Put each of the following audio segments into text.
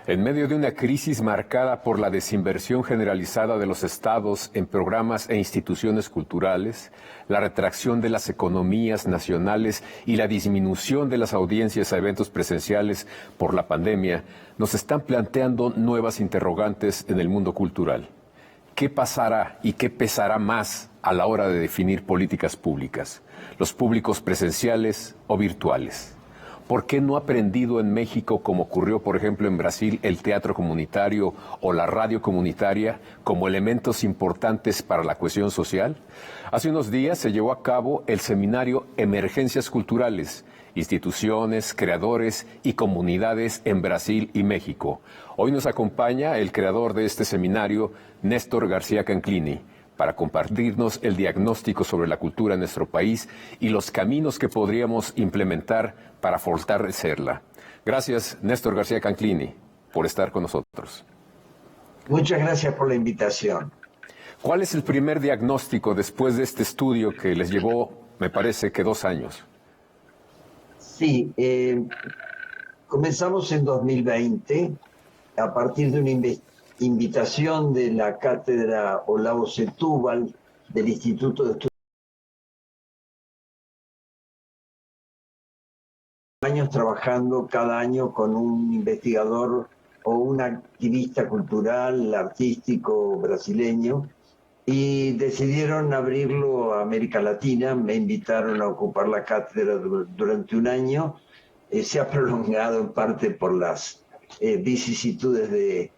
En medio de una crisis marcada por la desinversión generalizada de los estados en programas e instituciones culturales, la retracción de las economías nacionales y la disminución de las audiencias a eventos presenciales por la pandemia, nos están planteando nuevas interrogantes en el mundo cultural. ¿Qué pasará y qué pesará más a la hora de definir políticas públicas? ¿Los públicos presenciales o virtuales? ¿Por qué no ha aprendido en México, como ocurrió, por ejemplo, en Brasil, el teatro comunitario o la radio comunitaria como elementos importantes para la cohesión social? Hace unos días se llevó a cabo el seminario Emergencias Culturales, instituciones, creadores y comunidades en Brasil y México. Hoy nos acompaña el creador de este seminario, Néstor García Canclini, para compartirnos el diagnóstico sobre la cultura en nuestro país y los caminos que podríamos implementar para fortalecerla. Gracias, Néstor García Canclini, por estar con nosotros. Muchas gracias por la invitación. ¿Cuál es el primer diagnóstico después de este estudio que les llevó, me parece que 2 años? Sí, comenzamos en 2020 a partir de una invitación de la cátedra Olavo Setúbal del Instituto de Estudios años trabajando cada año con un investigador o un activista cultural, artístico brasileño, y decidieron abrirlo a América Latina. Me invitaron a ocupar la cátedra durante un año. Se ha prolongado en parte por las vicisitudes de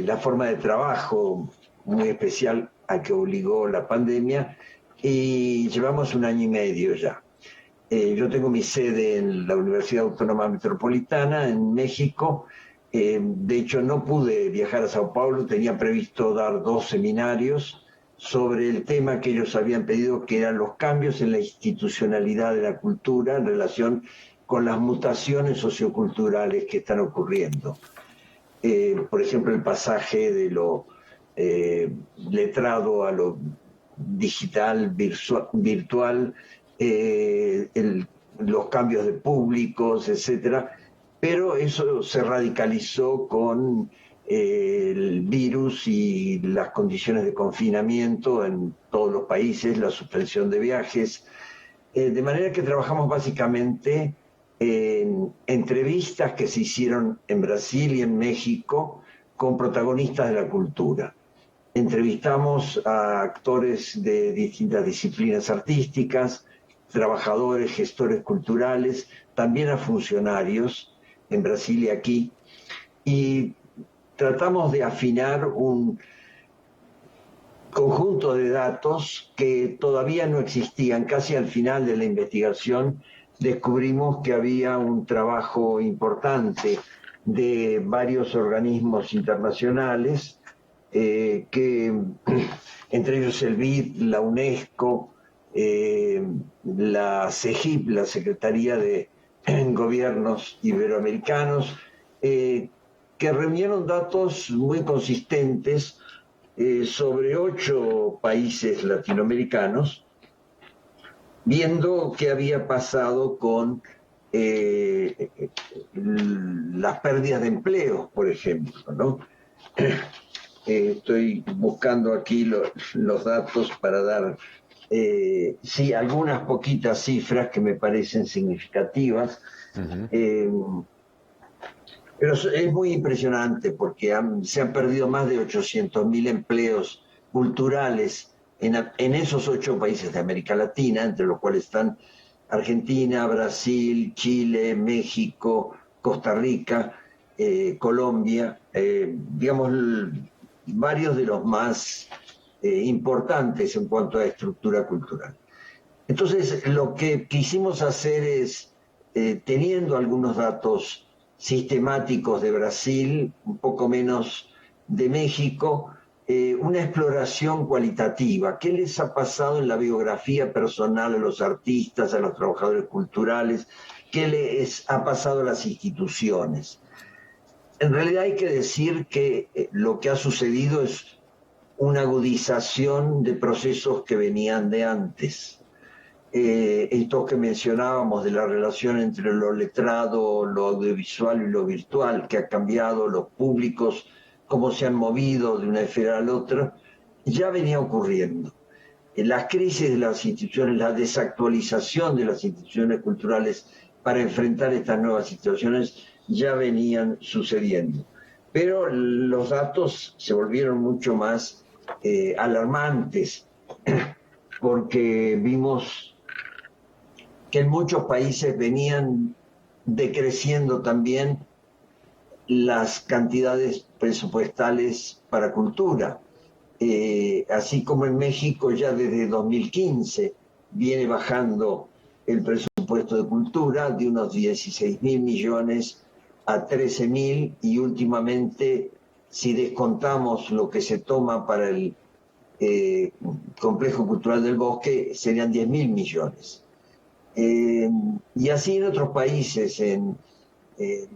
la forma de trabajo muy especial a que obligó la pandemia, y llevamos 1 año y medio ya. Yo tengo mi sede en la Universidad Autónoma Metropolitana, en México. De hecho, no pude viajar a Sao Paulo, tenía previsto dar 2 seminarios sobre el tema que ellos habían pedido, que eran los cambios en la institucionalidad de la cultura en relación con las mutaciones socioculturales que están ocurriendo. Por ejemplo, el pasaje de lo letrado a lo digital, virtual, los cambios de públicos, etcétera, pero eso se radicalizó con el virus y las condiciones de confinamiento en todos los países, la suspensión de viajes, de manera que trabajamos básicamente en entrevistas que se hicieron en Brasil y en México con protagonistas de la cultura. Entrevistamos a actores de distintas disciplinas artísticas, trabajadores, gestores culturales, también a funcionarios en Brasil y aquí, y tratamos de afinar un conjunto de datos que todavía no existían. Casi al final de la investigación descubrimos que había un trabajo importante de varios organismos internacionales, que entre ellos el BID, la UNESCO, la CEGIP, la Secretaría de Gobiernos Iberoamericanos, que reunieron datos muy consistentes sobre 8 países latinoamericanos, viendo qué había pasado con las pérdidas de empleo, por ejemplo, ¿no? Estoy buscando aquí los datos para dar, sí, algunas poquitas cifras que me parecen significativas. Pero es muy impresionante porque se han perdido más de 800.000 empleos culturales en esos 8 países de América Latina, entre los cuales están Argentina, Brasil, Chile, México, Costa Rica, Colombia, digamos, varios de los más importantes en cuanto a estructura cultural. Entonces, lo que quisimos hacer es, teniendo algunos datos sistemáticos de Brasil, un poco menos de México, una exploración cualitativa. ¿Qué les ha pasado en la biografía personal a los artistas, a los trabajadores culturales? ¿Qué les ha pasado a las instituciones? En realidad hay que decir que lo que ha sucedido es una agudización de procesos que venían de antes. esto que mencionábamos de la relación entre lo letrado, lo audiovisual y lo virtual, que ha cambiado los públicos, cómo se han movido de una esfera a la otra, ya venía ocurriendo. Las crisis de las instituciones, la desactualización de las instituciones culturales para enfrentar estas nuevas situaciones ya venían sucediendo. Pero los datos se volvieron mucho más alarmantes, porque vimos que en muchos países venían decreciendo también las cantidades presupuestales para cultura. Así como en México ya desde 2015 viene bajando el presupuesto de cultura de unos 16.000 millones a 13.000, y últimamente, si descontamos lo que se toma para el Complejo Cultural del Bosque, serían 10.000 millones. Y así en otros países, en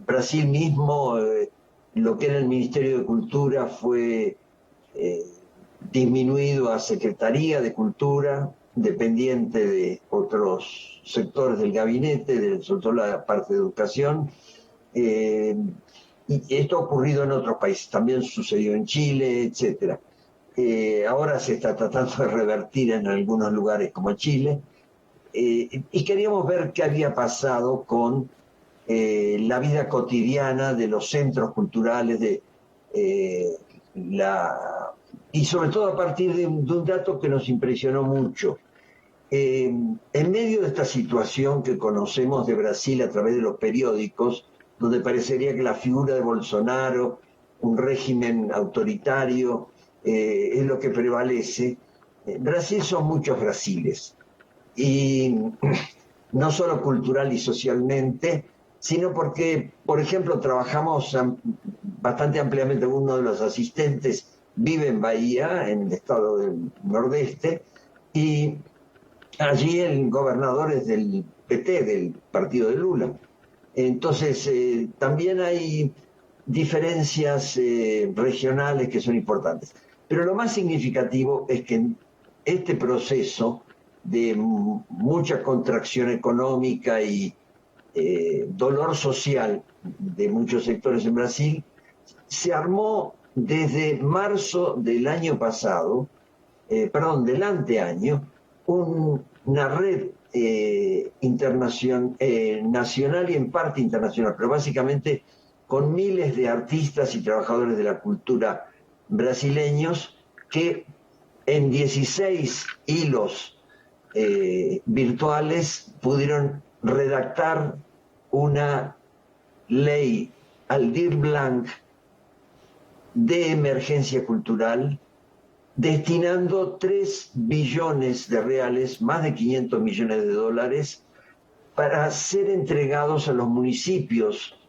Brasil mismo, lo que era el Ministerio de Cultura fue disminuido a Secretaría de Cultura, dependiente de otros sectores del gabinete, sobre todo la parte de educación. Y esto ha ocurrido en otros países, también sucedió en Chile, etc. Ahora se está tratando de revertir en algunos lugares como Chile. Y queríamos ver qué había pasado con la vida cotidiana de los centros culturales, y sobre todo a partir de un dato que nos impresionó mucho. En medio de esta situación que conocemos de Brasil a través de los periódicos, donde parecería que la figura de Bolsonaro, un régimen autoritario, es lo que prevalece, Brasil son muchos Brasiles. Y no solo cultural y socialmente, sino porque, por ejemplo, trabajamos bastante ampliamente, uno de los asistentes vive en Bahía, en el estado del Nordeste, y allí el gobernador es del PT, del partido de Lula. Entonces, también hay diferencias regionales que son importantes. Pero lo más significativo es que en este proceso de mucha contracción económica y dolor social de muchos sectores en Brasil, se armó desde marzo del año pasado, del anteaño, una red nacional y en parte internacional, pero básicamente con miles de artistas y trabajadores de la cultura brasileños que en 16 hilos virtuales pudieron redactar una ley Aldir Blanc de emergencia cultural, destinando 3 billones de reales, más de 500 millones de dólares, para ser entregados a los municipios,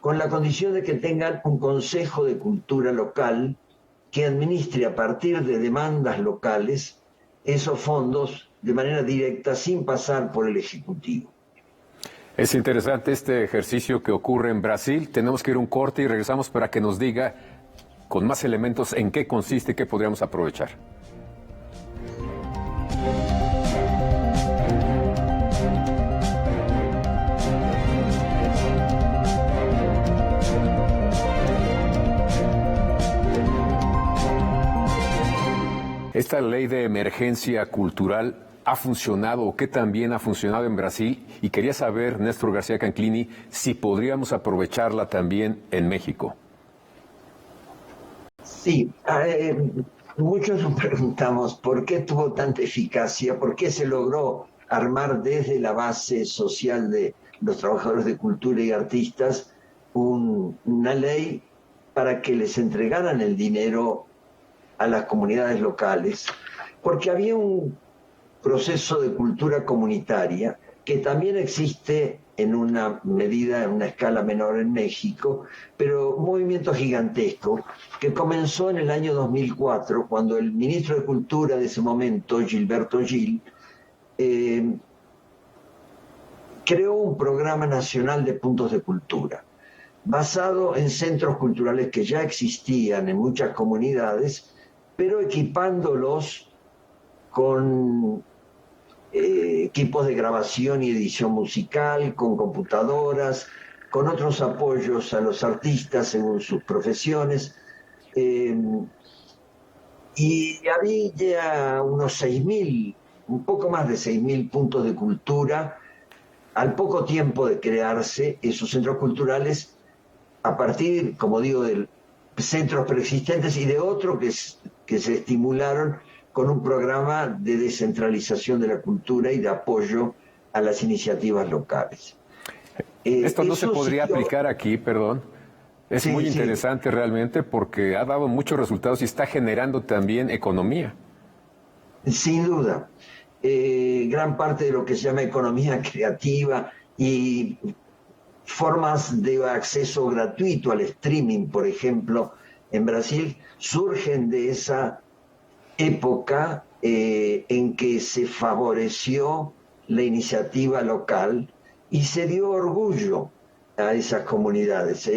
con la condición de que tengan un consejo de cultura local que administre a partir de demandas locales esos fondos de manera directa, sin pasar por el Ejecutivo. Es interesante este ejercicio que ocurre en Brasil. Tenemos que ir a un corte y regresamos para que nos diga con más elementos en qué consiste y qué podríamos aprovechar. Esta ley de emergencia cultural ha funcionado o qué también ha funcionado en Brasil, y quería saber, Néstor García Canclini, si podríamos aprovecharla también en México. Sí, muchos nos preguntamos por qué tuvo tanta eficacia, por qué se logró armar desde la base social de los trabajadores de cultura y artistas una ley para que les entregaran el dinero a las comunidades locales, porque había un proceso de cultura comunitaria que también existe en una medida, en una escala menor en México, pero un movimiento gigantesco que comenzó en el año 2004, cuando el ministro de Cultura de ese momento, Gilberto Gil, creó un programa nacional de puntos de cultura, basado en centros culturales que ya existían en muchas comunidades, pero equipándolos con equipos de grabación y edición musical, con computadoras, con otros apoyos a los artistas según sus profesiones. Y había unos 6.000, un poco más de 6.000 puntos de cultura al poco tiempo de crearse esos centros culturales, a partir, como digo, de centros preexistentes y de otros que se estimularon con un programa de descentralización de la cultura y de apoyo a las iniciativas locales. Esto no se podría aplicar aquí, perdón. Es muy interesante realmente porque ha dado muchos resultados y está generando también economía. Sin duda. Gran parte de lo que se llama economía creativa y formas de acceso gratuito al streaming, por ejemplo, en Brasil, surgen de esa época en que se favoreció la iniciativa local y se dio orgullo a esas comunidades.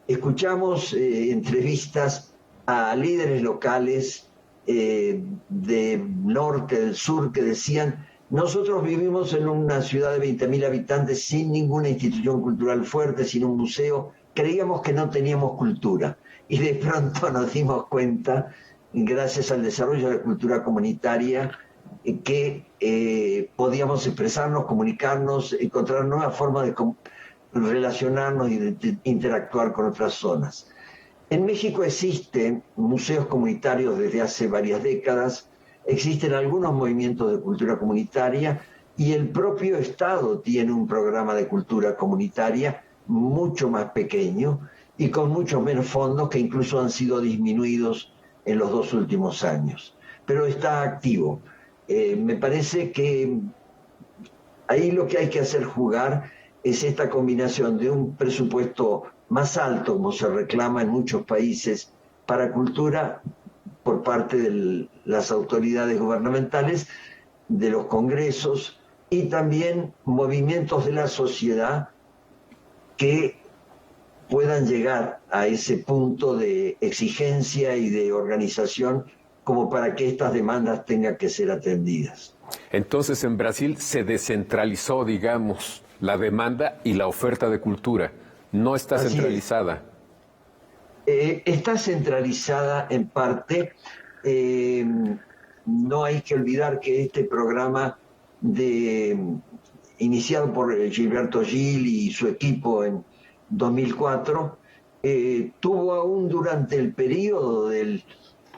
Escuchamos entrevistas a líderes locales del norte, del sur, que decían: nosotros vivimos en una ciudad de 20.000 habitantes sin ninguna institución cultural fuerte, sin un museo, creíamos que no teníamos cultura. Y de pronto nos dimos cuenta, gracias al desarrollo de la cultura comunitaria, que podíamos expresarnos, comunicarnos, encontrar nuevas formas de relacionarnos y de interactuar con otras zonas. En México existen museos comunitarios desde hace varias décadas, existen algunos movimientos de cultura comunitaria y el propio Estado tiene un programa de cultura comunitaria mucho más pequeño y con muchos menos fondos, que incluso han sido disminuidos en los 2 últimos años. Pero está activo. Me parece que ahí lo que hay que hacer jugar es esta combinación de un presupuesto más alto, como se reclama en muchos países, para cultura por parte de las autoridades gubernamentales, de los congresos, y también movimientos de la sociedad que puedan llegar a ese punto de exigencia y de organización como para que estas demandas tengan que ser atendidas. Entonces, en Brasil se descentralizó, digamos, la demanda y la oferta de cultura. No está centralizada. Está centralizada en parte. No hay que olvidar que este programa iniciado por Gilberto Gil y su equipo en 2004, tuvo aún durante el periodo del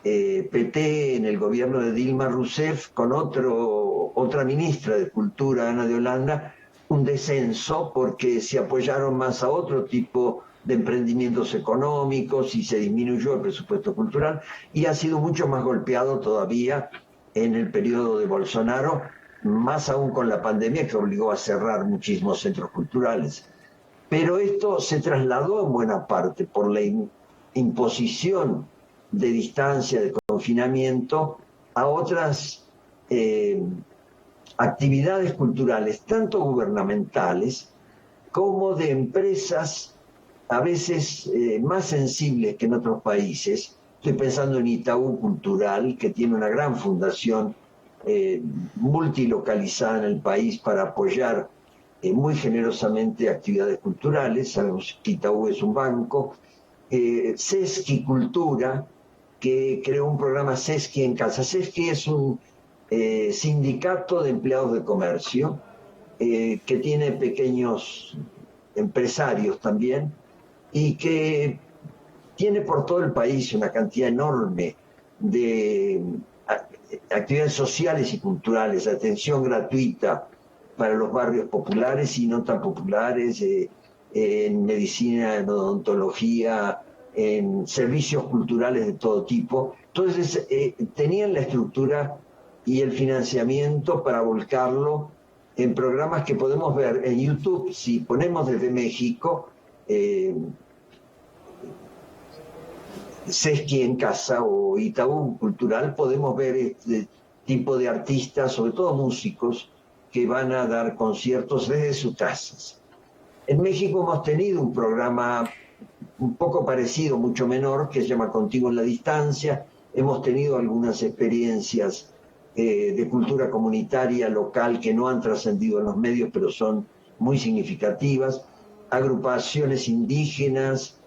PT en el gobierno de Dilma Rousseff, con otra ministra de Cultura, Ana de Holanda, un descenso porque se apoyaron más a otro tipo de emprendimientos económicos y se disminuyó el presupuesto cultural, y ha sido mucho más golpeado todavía en el periodo de Bolsonaro, más aún con la pandemia, que obligó a cerrar muchísimos centros culturales. Pero esto se trasladó en buena parte por la imposición de distancia, de confinamiento, a otras actividades culturales, tanto gubernamentales como de empresas a veces más sensibles que en otros países. Estoy pensando en Itaú Cultural, que tiene una gran fundación multilocalizada en el país para apoyar muy generosamente actividades culturales. Sabemos que Itaú es un banco. Sesqui Cultura, que creó un programa Sesqui en Casa. Sesqui es un sindicato de empleados de comercio que tiene pequeños empresarios también, y que tiene por todo el país una cantidad enorme de actividades sociales y culturales, atención gratuita para los barrios populares y no tan populares, en medicina, en odontología, en servicios culturales de todo tipo. Entonces, tenían la estructura y el financiamiento para volcarlo en programas que podemos ver en YouTube. Si ponemos desde México, Sesqui en Casa o Itaú Cultural, podemos ver este tipo de artistas, sobre todo músicos, que van a dar conciertos desde sus casas. En México hemos tenido un programa un poco parecido, mucho menor, que se llama Contigo en la Distancia. Hemos tenido algunas experiencias de cultura comunitaria local que no han trascendido en los medios, pero son muy significativas, agrupaciones indígenas,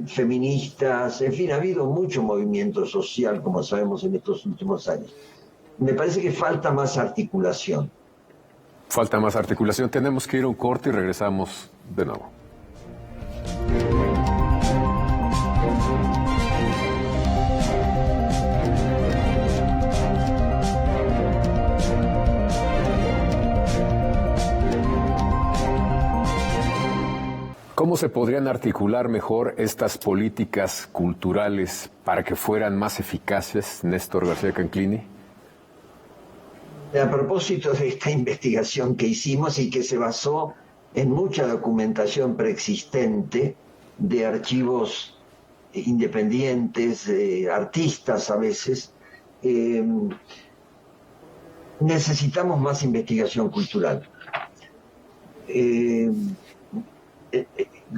feministas, en fin, ha habido mucho movimiento social, como sabemos, en estos últimos años. Me parece que falta más articulación. Falta más articulación. Tenemos que ir a un corte y regresamos de nuevo. ¿Cómo se podrían articular mejor estas políticas culturales para que fueran más eficaces, Néstor García Canclini? A propósito de esta investigación que hicimos y que se basó en mucha documentación preexistente de archivos independientes, artistas a veces, necesitamos más investigación cultural.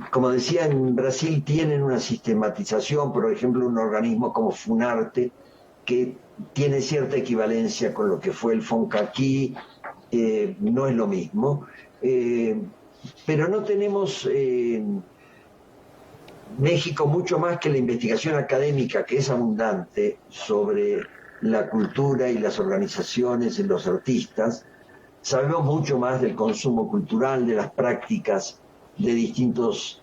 Como decía, en Brasil tienen una sistematización, por ejemplo, un organismo como Funarte, que tiene cierta equivalencia con lo que fue el FONCAQUI, no es lo mismo, pero no tenemos en México mucho más que la investigación académica, que es abundante sobre la cultura y las organizaciones y los artistas. Sabemos mucho más del consumo cultural, de las prácticas de distintos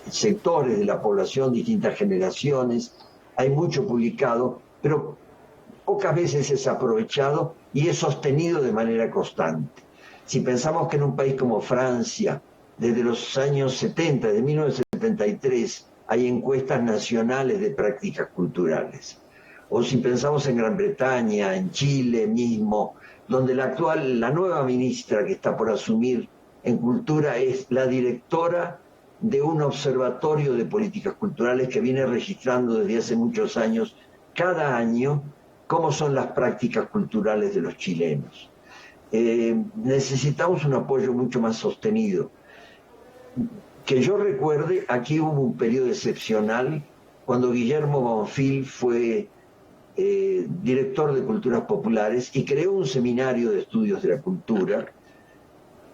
sectores de la población, distintas generaciones. Hay mucho publicado, pero pocas veces es aprovechado y es sostenido de manera constante. Si pensamos que en un país como Francia, desde los años 70, de 1973, hay encuestas nacionales de prácticas culturales, o si pensamos en Gran Bretaña, en Chile mismo, donde la nueva ministra que está por asumir en cultura es la directora de un observatorio de políticas culturales que viene registrando desde hace muchos años, cada año, cómo son las prácticas culturales de los chilenos. Necesitamos un apoyo mucho más sostenido. Que yo recuerde, aquí hubo un periodo excepcional cuando Guillermo Bonfil fue director de Culturas Populares y creó un seminario de estudios de la cultura,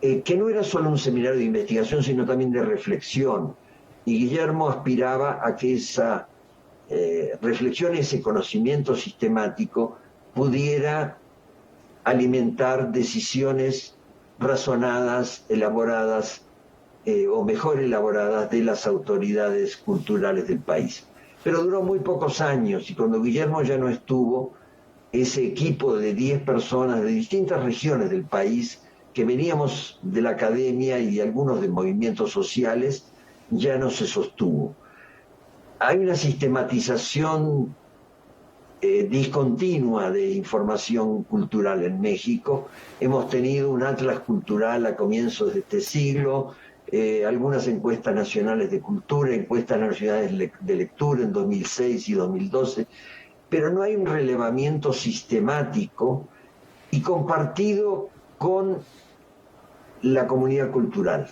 que no era solo un seminario de investigación, sino también de reflexión. Y Guillermo aspiraba a que esa reflexión, ese conocimiento sistemático, pudiera alimentar decisiones razonadas, elaboradas, o mejor elaboradas, de las autoridades culturales del país. Pero duró muy pocos años, y cuando Guillermo ya no estuvo, ese equipo de 10 personas de distintas regiones del país, que veníamos de la academia y de algunos de movimientos sociales, ya no se sostuvo. Hay una sistematización discontinua de información cultural en México. Hemos tenido un atlas cultural a comienzos de este siglo, algunas encuestas nacionales de cultura, encuestas nacionales de lectura en 2006 y 2012, pero no hay un relevamiento sistemático y compartido con la comunidad cultural.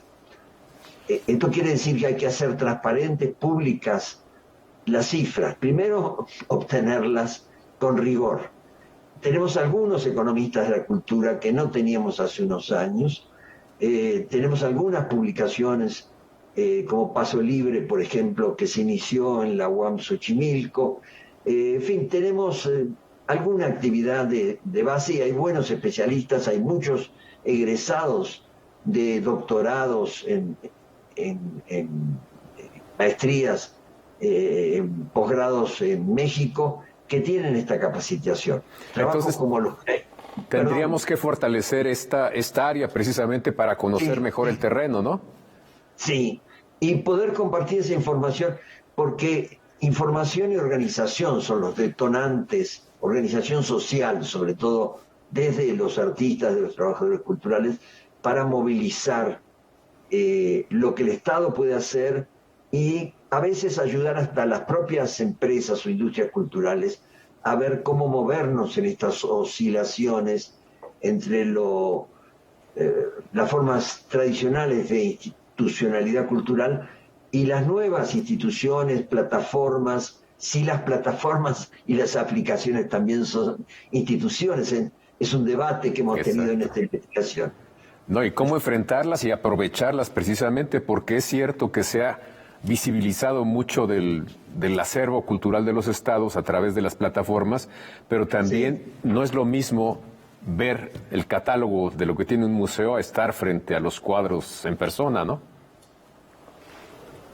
Esto quiere decir que hay que hacer transparentes, públicas, las cifras. Primero, obtenerlas con rigor. Tenemos algunos economistas de la cultura que no teníamos hace unos años. Tenemos algunas publicaciones, como Paso Libre, por ejemplo, que se inició en la UAM Xochimilco. En fin, tenemos alguna actividad de base y hay buenos especialistas, hay muchos egresados de doctorados en maestrías, posgrados en México, que tienen esta capacitación. Trabajos Entonces, como los... tendríamos que fortalecer esta área precisamente para conocer mejor el terreno, ¿no? Sí, y poder compartir esa información, porque información y organización son los detonantes, organización social, sobre todo desde los artistas, de los trabajadores culturales, para movilizar lo que el Estado puede hacer y a veces ayudar hasta las propias empresas o industrias culturales a ver cómo movernos en estas oscilaciones entre las formas tradicionales de institucionalidad cultural y las nuevas instituciones, plataformas si las plataformas y las aplicaciones también son instituciones. Es un debate que hemos tenido en esta investigación. No, y cómo enfrentarlas y aprovecharlas precisamente, porque es cierto que se ha visibilizado mucho del acervo cultural de los estados a través de las plataformas, pero también no es lo mismo ver el catálogo de lo que tiene un museo a estar frente a los cuadros en persona, ¿no?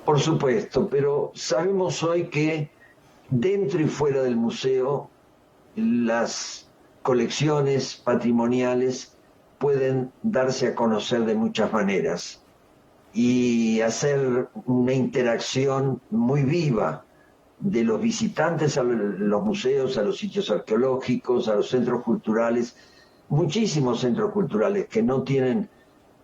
Por supuesto, pero sabemos hoy que dentro y fuera del museo las colecciones patrimoniales pueden darse a conocer de muchas maneras y hacer una interacción muy viva de los visitantes a los museos, a los sitios arqueológicos, a los centros culturales, muchísimos centros culturales que no tienen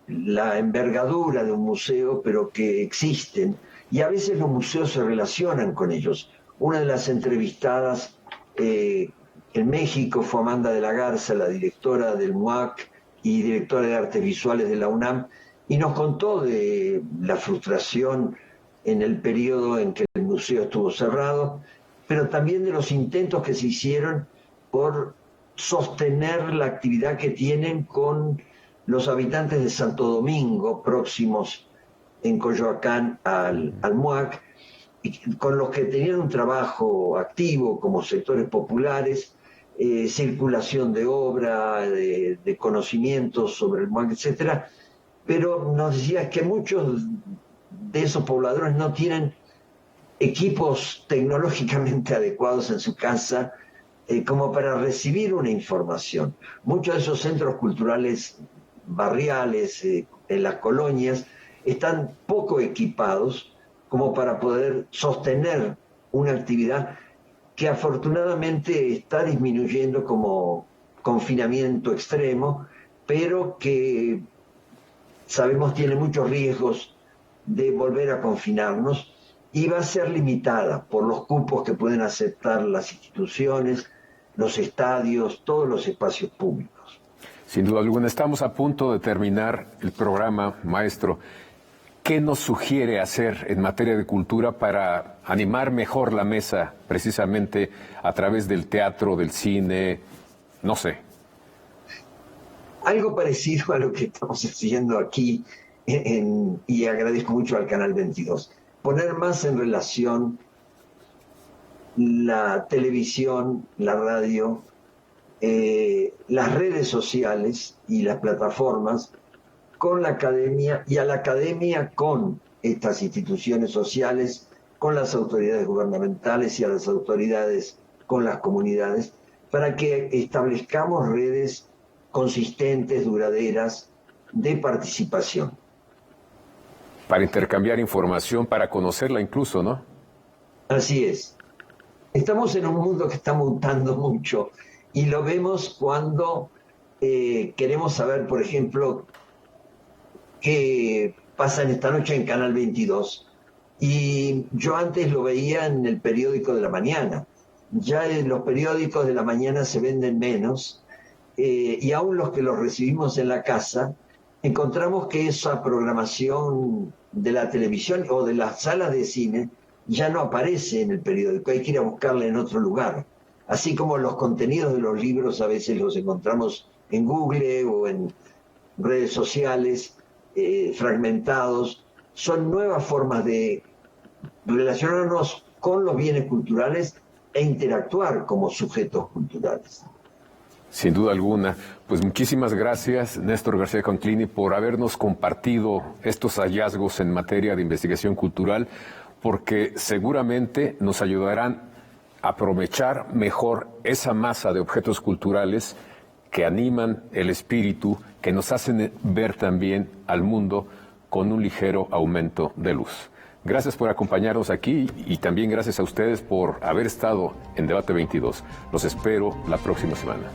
la envergadura de un museo, pero que existen, y a veces los museos se relacionan con ellos. Una de las entrevistadas en México fue Amanda de la Garza, la directora del MUAC y directora de Artes Visuales de la UNAM, y nos contó de la frustración en el periodo en que el museo estuvo cerrado, pero también de los intentos que se hicieron por sostener la actividad que tienen con los habitantes de Santo Domingo, próximos en Coyoacán al MUAC, con los que tenían un trabajo activo como sectores populares, circulación de obra, de conocimientos sobre el MUAC, etcétera. Pero nos decía que muchos de esos pobladores no tienen equipos tecnológicamente adecuados en su casa como para recibir una información. Muchos de esos centros culturales barriales, en las colonias, están poco equipados como para poder sostener una actividad que afortunadamente está disminuyendo como confinamiento extremo, pero que sabemos tiene muchos riesgos de volver a confinarnos y va a ser limitada por los cupos que pueden aceptar las instituciones, los estadios, todos los espacios públicos. Sin duda alguna, estamos a punto de terminar el programa, maestro. ¿Qué nos sugiere hacer en materia de cultura para animar mejor la mesa, precisamente a través del teatro, del cine, no sé? Algo parecido a lo que estamos haciendo aquí, y agradezco mucho al Canal 22. Poner más en relación la televisión, la radio, las redes sociales y las plataformas con la academia, y a la academia con estas instituciones sociales, con las autoridades gubernamentales y a las autoridades con las comunidades, para que establezcamos redes consistentes, duraderas, de participación. Para intercambiar información, para conocerla incluso, ¿no? Así es. Estamos en un mundo que está mutando mucho y lo vemos cuando queremos saber, por ejemplo, qué pasa en esta noche en Canal 22. Y yo antes lo veía en el periódico de la mañana. Ya en los periódicos de la mañana se venden menos, y aún los que los recibimos en la casa, encontramos que esa programación de la televisión o de las salas de cine ya no aparece en el periódico, hay que ir a buscarla en otro lugar. Así como los contenidos de los libros a veces los encontramos en Google o en redes sociales, fragmentados, son nuevas formas de relacionarnos con los bienes culturales e interactuar como sujetos culturales. Sin duda alguna. Pues muchísimas gracias, Néstor García Conclini, por habernos compartido estos hallazgos en materia de investigación cultural, porque seguramente nos ayudarán a aprovechar mejor esa masa de objetos culturales que animan el espíritu, que nos hacen ver también al mundo con un ligero aumento de luz. Gracias por acompañarnos aquí y también gracias a ustedes por haber estado en Debate 22. Los espero la próxima semana.